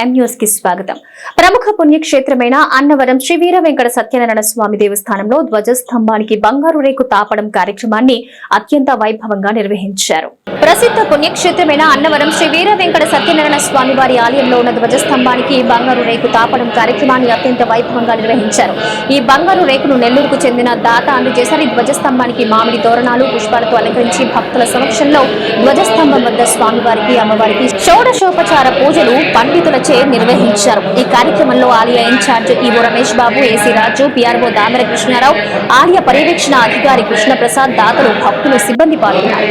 M news కి స్వాగతం. ప్రముఖ పుణ్యక్షేత్రమైన అన్నవరం శ్రీ వీర వెంకట సత్యనారాయణ స్వామి దేవస్థానంలో ధ్వజస్తంభానికి బంగారు రేకు తాపడం కార్యక్రమాన్ని అత్యంత వైభవంగా నిర్వహించారు. ప్రసిద్ధ పుణ్యక్షేత్రమైన అన్నవరం శ్రీ వీర వెంకట సత్యనారాయణ స్వామి వారి ఆలయంలో ఉన్న ధ్వజస్తంభానికి బంగారు రేకు తాపడం కార్యక్రమాన్ని అత్యంత వైభవంగా నిర్వహించారు. ఈ బంగారు రేకును నెల్లూరుకు చెందిన దాత అందజేశారు. ఈ ధ్వజస్తంభానికి మామిడి తోరణాలు, పుష్పాలతో అలంకరించి భక్తుల సమక్షంలో ధ్వజస్తంభం వద్ద స్వామివారికి, అమ్మవారికి షోడశోపచార పూజలు పండితులచే నిర్వహించారు. ఈ కార్యక్రమంలో ఆలయ incharge EO Ramesh Babu, AC రాజు, పిఆర్ఓ దామర కృష్ణారావు, ఆలయ పర్యవేక్షణ అధికారి కృష్ణప్రసాద్, దాతలు, భక్తులు, సిబ్బంది పాల్గొన్నారు.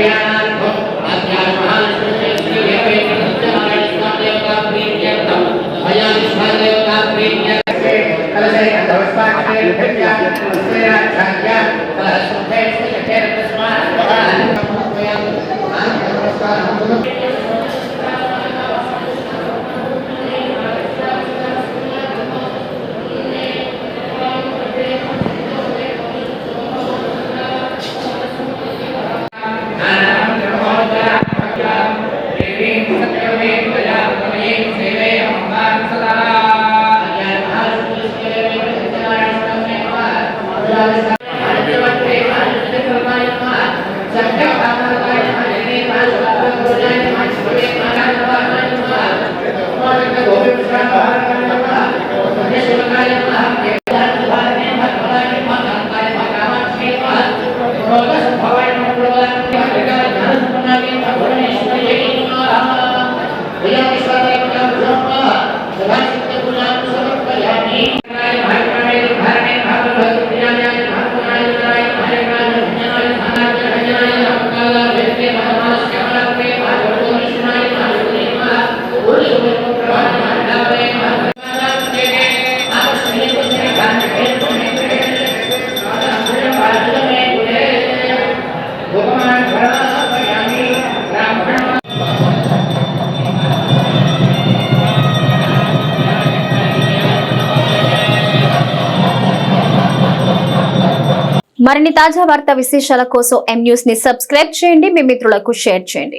మరిన్ని తాజా వార్తా విశేషాల కోసం ఎం న్యూస్ ని సబ్స్క్రైబ్ చేయండి, మీ మిత్రులకు షేర్ చేయండి.